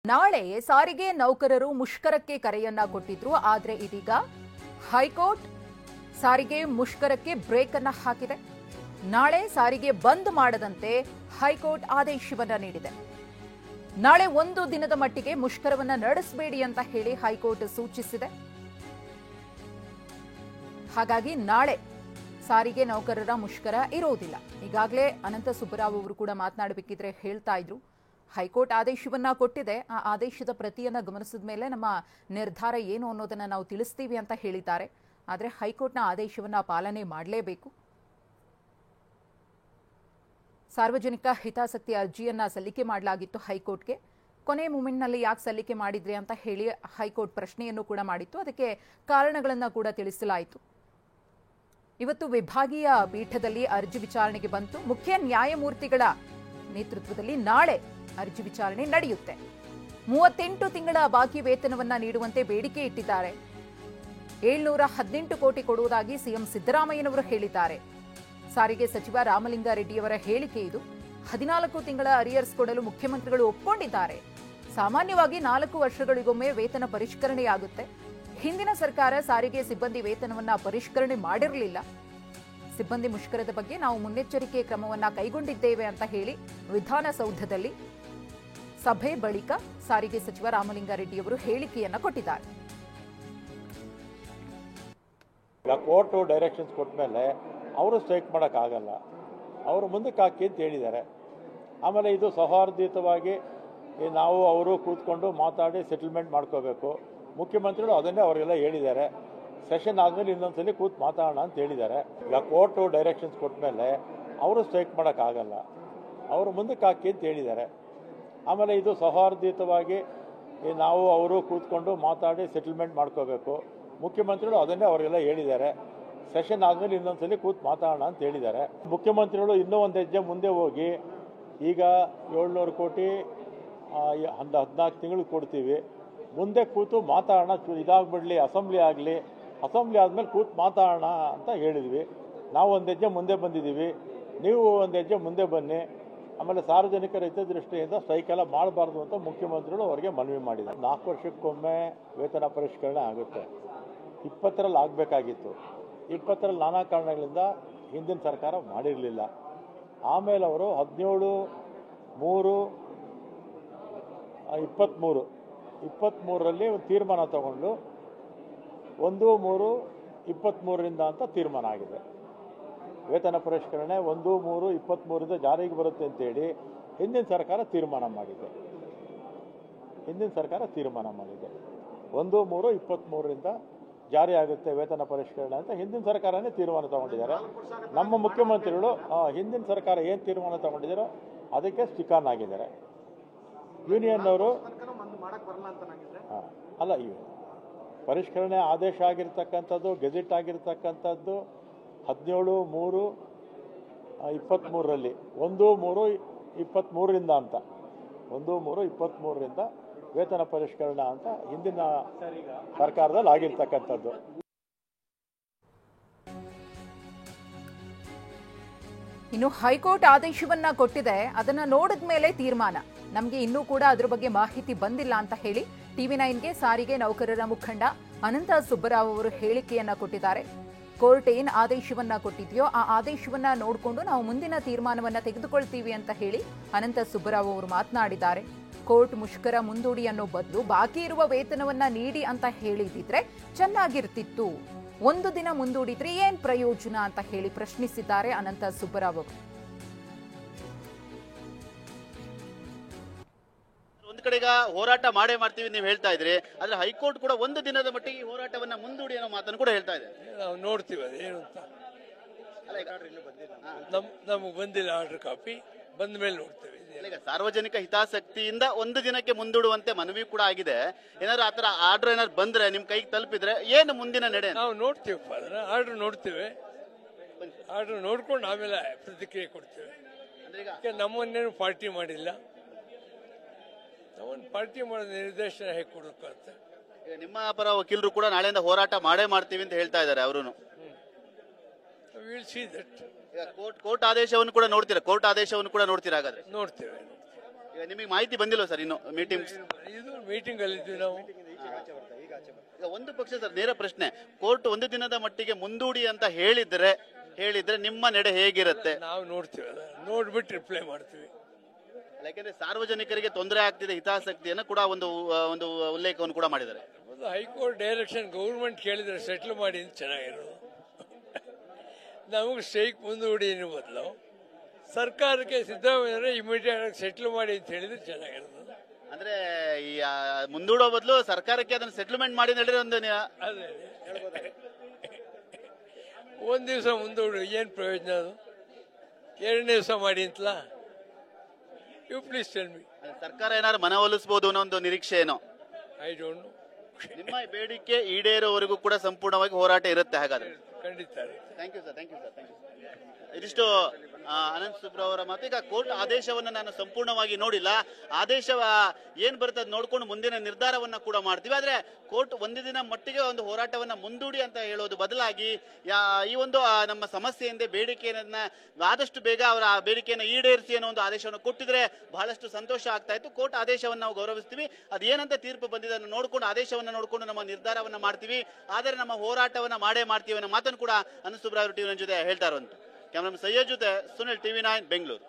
ನಾಳೆ ಸಾರಿಗೆ ನೌಕರರು ಮುಷ್ಕರಕ್ಕೆ ಕರೆಯನ್ನ ಕೊಟ್ಟಿದ್ರು. ಆದರೆ ಇದೀಗ ಹೈಕೋರ್ಟ್ ಸಾರಿಗೆ ಮುಷ್ಕರಕ್ಕೆ ಬ್ರೇಕ್ ಅನ್ನ ಹಾಕಿದೆ. ನಾಳೆ ಸಾರಿಗೆ ಬಂದ್ ಮಾಡದಂತೆ ಹೈಕೋರ್ಟ್ ಆದೇಶವನ್ನ ನೀಡಿದೆ. ನಾಳೆ ಒಂದು ದಿನದ ಮಟ್ಟಿಗೆ ಮುಷ್ಕರವನ್ನ ನಡೆಸಬೇಡಿ ಅಂತ ಹೇಳಿ ಹೈಕೋರ್ಟ್ ಸೂಚಿಸಿದೆ. ಹಾಗಾಗಿ ನಾಳೆ ಸಾರಿಗೆ ನೌಕರರ ಮುಷ್ಕರ ಇರೋದಿಲ್ಲ. ಈಗಾಗಲೇ ಅನಂತ ಸುಬ್ಬರಾವ್ ಅವರು ಕೂಡ ಮಾತನಾಡಬೇಕಿದ್ರೆ ಹೇಳ್ತಾ ಇದ್ರು, ಹೈಕೋರ್ಟ್ ಆದೇಶವನ್ನ ಕೊಟ್ಟಿದೆ, ಆ ಆದೇಶದ ಪ್ರತಿಯನ್ನ ಗಮನಿಸಿದ ಮೇಲೆ ನಮ್ಮ ನಿರ್ಧಾರ ಏನು ಅನ್ನೋದನ್ನ ನಾವು ತಿಳಿಸ್ತೀವಿ ಅಂತ ಹೇಳಿದ್ದಾರೆ. ಆದರೆ ಹೈಕೋರ್ಟ್ನ ಆದೇಶವನ್ನ ಪಾಲನೆ ಮಾಡಲೇಬೇಕು. ಸಾರ್ವಜನಿಕ ಹಿತಾಸಕ್ತಿ ಅರ್ಜಿಯನ್ನ ಸಲ್ಲಿಕೆ ಮಾಡಲಾಗಿತ್ತು ಹೈಕೋರ್ಟ್ಗೆ. ಕೊನೆ ಮೂಮೆಂಟ್ನಲ್ಲಿ ಯಾಕೆ ಸಲ್ಲಿಕೆ ಮಾಡಿದ್ರಿ ಅಂತ ಹೇಳಿ ಹೈಕೋರ್ಟ್ ಪ್ರಶ್ನೆಯನ್ನು ಕೂಡ ಮಾಡಿತ್ತು. ಅದಕ್ಕೆ ಕಾರಣಗಳನ್ನು ಕೂಡ ತಿಳಿಸಲಾಯಿತು. ಇವತ್ತು ವಿಭಾಗೀಯ ಪೀಠದಲ್ಲಿ ಅರ್ಜಿ ವಿಚಾರಣೆಗೆ ಬಂತು. ಮುಖ್ಯ ನ್ಯಾಯಮೂರ್ತಿಗಳ ನೇತೃತ್ವದಲ್ಲಿ ನಾಳೆ ಅರ್ಜಿ ವಿಚಾರಣೆ ನಡೆಯುತ್ತೆ. 38 ತಿಂಗಳ ಬಾಕಿ ವೇತನವನ್ನ ನೀಡುವಂತೆ ಬೇಡಿಕೆ ಇಟ್ಟಿದ್ದಾರೆ. 718 ಕೋಟಿ ಕೊಡುವುದಾಗಿ ಸಿಎಂ ಸಿದ್ದರಾಮಯ್ಯನವರು ಹೇಳಿದ್ದಾರೆ. ಸಾರಿಗೆ ಸಚಿವ ರಾಮಲಿಂಗಾರೆಡ್ಡಿಯವರ ಹೇಳಿಕೆ ಇದು. 14 ತಿಂಗಳ ಅರಿಯರ್ಸ್ ಕೊಡಲು ಮುಖ್ಯಮಂತ್ರಿಗಳು ಒಪ್ಪಿಕೊಂಡಿದ್ದಾರೆ. ಸಾಮಾನ್ಯವಾಗಿ 4 ವರ್ಷಗಳಿಗೊಮ್ಮೆ ವೇತನ ಪರಿಷ್ಕರಣೆಯಾಗುತ್ತೆ. ಹಿಂದಿನ ಸರ್ಕಾರ ಸಾರಿಗೆ ಸಿಬ್ಬಂದಿ ವೇತನವನ್ನ ಪರಿಷ್ಕರಣೆ ಮಾಡಿರಲಿಲ್ಲ. ಸಿಬ್ಬಂದಿ ಮುಷ್ಕರದ ಬಗ್ಗೆ ನಾವು ಮುನ್ನೆಚ್ಚರಿಕೆ ಕ್ರಮವನ್ನ ಕೈಗೊಂಡಿದ್ದೇವೆ ಅಂತ ಹೇಳಿ ವಿಧಾನಸೌಧದಲ್ಲಿ ಸಭೆ ಬಳಿಕ ಸಾರಿಗೆ ಸಚಿವ ರಾಮಲಿಂಗಾರೆಡ್ಡಿಯವರು ಹೇಳಿಕೆಯನ್ನ ಕೊಟ್ಟಿದ್ದಾರೆ. ಕೋರ್ಟ್ ಡೈರೆಕ್ಷನ್ಸ್ ಕೊಟ್ಟ ಮೇಲೆ ಅವರು ಸ್ಟ್ರೈಕ್ ಮಾಡೋಕ್ಕಾಗಲ್ಲ, ಅವರು ಮುಂದಕ್ಕೆ ಹಾಕಿ ಅಂತ ಹೇಳಿದ್ದಾರೆ. ಆಮೇಲೆ ಇದು ಸೌಹಾರ್ದಯುತವಾಗಿ ನಾವು ಅವರು ಕೂತ್ಕೊಂಡು ಮಾತಾಡಿ ಸೆಟಲ್ಮೆಂಟ್ ಮಾಡ್ಕೋಬೇಕು. ಮುಖ್ಯಮಂತ್ರಿಗಳು ಅದನ್ನೇ ಅವರಿಗೆಲ್ಲ ಹೇಳಿದ್ದಾರೆ. ಸೆಷನ್ ಆದಮೇಲೆ ಇನ್ನೊಂದ್ಸಲಿ ಕೂತು ಮಾತಾಡೋಣ ಅಂತ ಹೇಳಿದ್ದಾರೆ. ಈಗ ಕೋರ್ಟು ಡೈರೆಕ್ಷನ್ಸ್ ಕೊಟ್ಟ ಮೇಲೆ ಅವರು ಸ್ಟ್ರೈಕ್ ಮಾಡೋಕ್ಕಾಗಲ್ಲ, ಅವರು ಮುಂದಕ್ಕೆ ಹಾಕಿ ಅಂತ ಹೇಳಿದ್ದಾರೆ. ಆಮೇಲೆ ಇದು ಸೌಹಾರ್ದಯುತವಾಗಿ ನಾವು ಅವರು ಕೂತ್ಕೊಂಡು ಮಾತಾಡಿ ಸೆಟಲ್ಮೆಂಟ್ ಮಾಡ್ಕೋಬೇಕು. ಮುಖ್ಯಮಂತ್ರಿಗಳು ಅದನ್ನೇ ಅವರಿಗೆಲ್ಲ ಹೇಳಿದ್ದಾರೆ. ಸೆಷನ್ ಆದಮೇಲೆ ಇನ್ನೊಂದ್ಸಲಿ ಕೂತು ಮಾತಾಡೋಣ ಅಂತ ಹೇಳಿದ್ದಾರೆ. ಮುಖ್ಯಮಂತ್ರಿಗಳು ಇನ್ನೂ ಒಂದು ಹೆಜ್ಜೆ ಮುಂದೆ ಹೋಗಿ ಈಗ 700 ಕೋಟಿ 14 ತಿಂಗಳು ಕೊಡ್ತೀವಿ, ಮುಂದೆ ಕೂತು ಮಾತಾಡೋಣ, ಇದಾಗ್ಬಿಡಲಿ, ಅಸೆಂಬ್ಲಿ ಆಗಲಿ, ಅಸೆಂಬ್ಲಿ ಆದಮೇಲೆ ಕೂತು ಮಾತಾಡೋಣ ಅಂತ ಹೇಳಿದ್ವಿ. ನಾವು ಒಂದು ಹೆಜ್ಜೆ ಮುಂದೆ ಬಂದಿದ್ದೀವಿ, ನೀವು ಒಂದು ಹೆಜ್ಜೆ ಮುಂದೆ ಬನ್ನಿ. ಆಮೇಲೆ ಸಾರ್ವಜನಿಕರ ಹಿತದೃಷ್ಟಿಯಿಂದ ಸ್ಟ್ರೈಕ್ ಎಲ್ಲ ಮಾಡಬಾರ್ದು ಅಂತ ಮುಖ್ಯಮಂತ್ರಿಗಳು ಅವರಿಗೆ ಮನವಿ ಮಾಡಿದ್ದಾರೆ. 4 ವರ್ಷಕ್ಕೊಮ್ಮೆ ವೇತನ ಪರಿಷ್ಕರಣೆ ಆಗುತ್ತೆ. 20ರಲ್ಲಿ ಆಗಬೇಕಾಗಿತ್ತು. 20ರಲ್ಲಿ ನಾನಾ ಕಾರಣಗಳಿಂದ ಹಿಂದಿನ ಸರ್ಕಾರ ಮಾಡಿರಲಿಲ್ಲ. ಆಮೇಲೆ ಅವರು 17/3/23ರಲ್ಲಿ ಒಂದು ತೀರ್ಮಾನ ತಗೊಂಡು 1/3/23ರಿಂದ ಅಂತ ತೀರ್ಮಾನ ಆಗಿದೆ. ವೇತನ ಪರಿಷ್ಕರಣೆ 1/3/23ರಿಂದ ಜಾರಿಗೆ ಬರುತ್ತೆ ಅಂತೇಳಿ ಹಿಂದಿನ ಸರ್ಕಾರ ತೀರ್ಮಾನ ಮಾಡಿದೆ. 1/3/23ರಿಂದ ಜಾರಿ ಆಗುತ್ತೆ ವೇತನ ಪರಿಷ್ಕರಣೆ ಅಂತ ಹಿಂದಿನ ಸರ್ಕಾರನೇ ತೀರ್ಮಾನ ತಗೊಂಡಿದ್ದಾರೆ. ನಮ್ಮ ಮುಖ್ಯಮಂತ್ರಿಗಳು ಹಿಂದಿನ ಸರ್ಕಾರ ಏನು ತೀರ್ಮಾನ ತಗೊಂಡಿದ್ದಾರೋ ಅದಕ್ಕೆ ಸ್ಟಿಕ್ ಆನ್ ಆಗಿದ್ದಾರೆ. ಯೂನಿಯನ್ ಅವರು ಅಲ್ಲ, ಇವು ಪರಿಷ್ಕರಣೆ ಆದೇಶ ಆಗಿರ್ತಕ್ಕಂಥದ್ದು, ಗೆಜೆಟ್ ಆಗಿರ್ತಕ್ಕಂಥದ್ದು 17/3/23ರಲ್ಲಿ 1/3/23ರಿಂದ ಅಂತ 1/3/23ರಿಂದ ವೇತನ ಪರಿಷ್ಕರಣೆ ಅಂತ ಹಿಂದಿನ ಸರ್ಕಾರದಲ್ಲಿ ಆಗಿರ್ತಕ್ಕಂಥದ್ದು. ಇನ್ನು ಹೈಕೋರ್ಟ್ ಆದೇಶವನ್ನ ಕೊಟ್ಟಿದೆ, ಅದನ್ನ ನೋಡಿದ ಮೇಲೆ ತೀರ್ಮಾನ. ನಮಗೆ ಇನ್ನೂ ಕೂಡ ಅದ್ರ ಬಗ್ಗೆ ಮಾಹಿತಿ ಬಂದಿಲ್ಲ ಅಂತ ಹೇಳಿ TV9ಗೆ ಸಾರಿಗೆ ನೌಕರರ ಮುಖಂಡ ಅನಂತ ಸುಬ್ಬರಾವ್ ಅವರು ಹೇಳಿಕೆಯನ್ನ ಕೊಟ್ಟಿದ್ದಾರೆ. ಕೋರ್ಟ್ ಏನ್ ಆದೇಶವನ್ನ ಕೊಟ್ಟಿದೆಯೋ ಆ ಆದೇಶವನ್ನ ನೋಡಿಕೊಂಡು ನಾವು ಮುಂದಿನ ತೀರ್ಮಾನವನ್ನ ತೆಗೆದುಕೊಳ್ತೀವಿ ಅಂತ ಹೇಳಿ ಅನಂತ ಸುಬ್ಬರಾವ್ ಅವರು ಮಾತನಾಡಿದ್ದಾರೆ. ಕೋರ್ಟ್ ಮುಷ್ಕರ ಮುಂದೂಡಿ ಅನ್ನೋ ಬದಲು ಬಾಕಿ ಇರುವ ವೇತನವನ್ನ ನೀಡಿ ಅಂತ ಹೇಳಿದಿದ್ರೆ ಚೆನ್ನಾಗಿರ್ತಿತ್ತು. ಒಂದು ದಿನ ಮುಂದೂಡಿದ್ರೆ ಏನ್ ಪ್ರಯೋಜನ ಅಂತ ಹೇಳಿ ಪ್ರಶ್ನಿಸಿದ್ದಾರೆ ಅನಂತ ಸುಬ್ಬರಾವ್ ಅವರು. ಒಂದ್ ಕಡೆಗ ಹೋರಾಟ ಮಾಡೇ ಮಾಡ್ತೀವಿ ನೀವು ಹೇಳ್ತಾ ಇದ್ರಿ, ಆದ್ರೆ ಹೈಕೋರ್ಟ್ ಕೂಡ ಒಂದು ದಿನದ ಮಟ್ಟಿಗೆ ಈ ಹೋರಾಟವನ್ನ ಮುಂದೂಡಿ ಅನ್ನೋ ಮಾತನ್ನು ಕೂಡ ಹೇಳ್ತಾ ಇದೆ. ನಾವು ನೋಡ್ತೀವಿ ಅದೇನು ಅಂತ. ನಮಗೆ ಬಂದಿಲ್ಲ ಆರ್ಡರ್ ಕಾಪಿ, ಬಂದ ಮೇಲೆ ನೋಡ್ತೇವೆ. ಈಗ ಸಾರ್ವಜನಿಕ ಹಿತಾಸಕ್ತಿಯಿಂದ ಒಂದು ದಿನಕ್ಕೆ ಮುಂದೂಡುವಂತೆ ಮನವಿ ಕೂಡ ಆಗಿದೆ. ಏನಾದ್ರು ಆತರ ಆರ್ಡರ್ ಏನಾದ್ರು ಬಂದ್ರೆ ನಿಮ್ ಕೈಗೆ ತಲುಪಿದ್ರೆ ಏನು ಮುಂದಿನ ನಡೆ? ನಾವು ನೋಡ್ತೀವಪ್ಪ, ಅದನ್ನ ಆರ್ಡರ್ ನೋಡ್ತೇವೆ. ಆರ್ಡರ್ ನೋಡ್ಕೊಂಡು ಆಮೇಲೆ ಪ್ರತಿಕ್ರಿಯೆ ಕೊಡ್ತೇವೆ. ನಮ್ಮನ್ನೇನು ಪಾರ್ಟಿ ಮಾಡಿಲ್ಲ, ನಾವೊಂದು ಪಾರ್ಟಿ ಮಾಡೋದು ನಿರ್ದೇಶನ ಹೇಗೆ ಕೊಡೋಕ್ಕಂತ. ನಿಮ್ಮ ಪರ ವಕೀಲರು ಕೂಡ ನಾಳೆಯಿಂದ ಹೋರಾಟ ಮಾಡೇ ಮಾಡ್ತೀವಿ ಅಂತ ಹೇಳ್ತಾ ಇದ್ದಾರೆ ಅವರು. ಕೋರ್ಟ್ ಆದೇಶವನ್ನು ಕೂಡ ನೋಡ್ತೀರಾ? ಕೋರ್ಟ್ ಆದೇಶವನ್ನು ಕೂಡ ನೋಡ್ತೀರಾ? ಹಾಗಾದ್ರೆ ನೋಡ್ತೇವೆ. ಈಗ ನಿಮಗೆ ಮಾಹಿತಿ ಬಂದಿಲ್ಲ ಸರ್ ಇನ್ನು ಮೀಟಿಂಗ್? ಇದು ಮೀಟಿಂಗ್ ಅಲ್ಲಿ ಇದ್ವಿ ನಾವು. ಈಗ ಒಂದು ಪಕ್ಷ ಸರ್, ನೇರ ಪ್ರಶ್ನೆ, ಕೋರ್ಟ್ ಒಂದು ದಿನದ ಮಟ್ಟಿಗೆ ಮುಂದೂಡಿ ಅಂತ ಹೇಳಿದ್ರೆ ನಿಮ್ಮ ನಡೆ ಹೇಗಿರುತ್ತೆ? ನಾವು ನೋಡ್ತೀವಿ, ನೋಡ್ಬಿಟ್ಟು ರಿಪ್ಲೈ ಮಾಡ್ತೀವಿ. ಯಾಕೆಂದ್ರೆ ಸಾರ್ವಜನಿಕರಿಗೆ ತೊಂದರೆ ಆಗ್ತಿದೆ, ಹಿತಾಸಕ್ತಿಯನ್ನು ಕೂಡ ಒಂದು ಉಲ್ಲೇಖವನ್ನು ಕೂಡ ಮಾಡಿದ್ದಾರೆ. ಒಂದು ಹೈಕೋರ್ಟ್ ಡೈರೆಕ್ಷನ್ ಗೌರ್ಮೆಂಟ್ ಕೇಳಿದ್ರೆ ಸೆಟ್ಲ್ ಮಾಡಿ ಅಂತ ಚೆನ್ನಾಗಿರೋದು. ನಮಗೆ ಸ್ಟ್ರೈಕ್ ಮುಂದೂಡಿ ಬದಲು ಸರ್ಕಾರಕ್ಕೆ ಸಿದ್ದರಾಮಯ್ಯ ಇಮಿಡಿಯೇಟ್ ಆಗಿ ಸೆಟ್ಲ್ ಮಾಡಿ ಅಂತ ಹೇಳಿದ್ರೆ ಚೆನ್ನಾಗಿರೋದು. ಅಂದ್ರೆ ಈ ಮುಂದೂಡೋ ಬದಲು ಸರ್ಕಾರಕ್ಕೆ ಅದನ್ನ ಸೆಟ್ಲ್ಮೆಂಟ್ ಮಾಡಿ ನಡೆದ್ರೆ ಅದೇ ಒಂದ್ ದಿವಸ ಮುಂದೂಡು ಏನ್ ಪ್ರಯೋಜನ? ಅದು ಎರಡನೇ ದಿವಸ ಮಾಡಿ ಅಂತಲ್ಲ. You please tell me. ಸರ್ಕಾರ ಏನಾದ್ರು ಮನವೊಲಿಸಬಹುದು ಅನ್ನೋ ಒಂದು ನಿರೀಕ್ಷೆ ಏನೋ? I don't know. ನಿಮ್ಮ ಬೇಡಿಕೆ ಈಡೇರೋವರೆಗೂ ಕೂಡ ಸಂಪೂರ್ಣವಾಗಿ ಹೋರಾಟ ಇರುತ್ತೆ ಹಾಗಾದ್ರೆ? ಖಂಡಿತ. Thank you sir, thank you sir, thank you. ಇದಿಷ್ಟು ಅನಂತ್ ಸುಬ್ರಾವ್ ಅವರ ಮಾತು. ಈಗ ಕೋರ್ಟ್ ಆದೇಶವನ್ನು ನಾನು ಸಂಪೂರ್ಣವಾಗಿ ನೋಡಿಲ್ಲ, ಆದೇಶ ಏನ್ ಬರುತ್ತೆ ಅದು ನೋಡ್ಕೊಂಡು ಮುಂದಿನ ನಿರ್ಧಾರವನ್ನ ಕೂಡ ಮಾಡ್ತೀವಿ. ಆದ್ರೆ ಕೋರ್ಟ್ ಒಂದು ದಿನ ಮಟ್ಟಿಗೆ ಒಂದು ಹೋರಾಟವನ್ನ ಮುಂದೂಡಿ ಅಂತ ಹೇಳೋದು ಬದಲಾಗಿ ಈ ಒಂದು ನಮ್ಮ ಸಮಸ್ಯೆಯಿಂದ ಬೇಡಿಕೆಯನ್ನ ಆದಷ್ಟು ಬೇಗ ಅವರ ಬೇಡಿಕೆಯನ್ನು ಈಡೇರಿಸಿ ಅನ್ನೋ ಒಂದು ಆದೇಶವನ್ನು ಕೊಟ್ಟಿದ್ರೆ ಬಹಳಷ್ಟು ಸಂತೋಷ ಆಗ್ತಾ ಇತ್ತು. ಕೋರ್ಟ್ ಆದೇಶವನ್ನು ನಾವು ಗೌರವಿಸ್ತೀವಿ. ಅದೇನಂತ ತೀರ್ಪು ಬಂದಿದೆ ಅದನ್ನು ನೋಡ್ಕೊಂಡು ಆದೇಶವನ್ನು ನೋಡ್ಕೊಂಡು ನಮ್ಮ ನಿರ್ಧಾರವನ್ನ ಮಾಡ್ತೀವಿ. ಆದರೆ ನಮ್ಮ ಹೋರಾಟವನ್ನ ಮಾಡೇ ಮಾಡ್ತೀವಿ ಅನ್ನೋ ಮಾತನ್ನು ಕೂಡ ಅನಂತ್ ಸುಬ್ರಾವ್ ಟಿವಿ9 ಜೊತೆ ಹೇಳ್ತಾ ಇರುವಂತ. ಕ್ಯಾಮರಾಮನ್ ಸಯ್ಯದ್ ಜೊತೆ ಸುನಿಲ್, ಟಿವಿ9 ಬೆಂಗಳೂರು.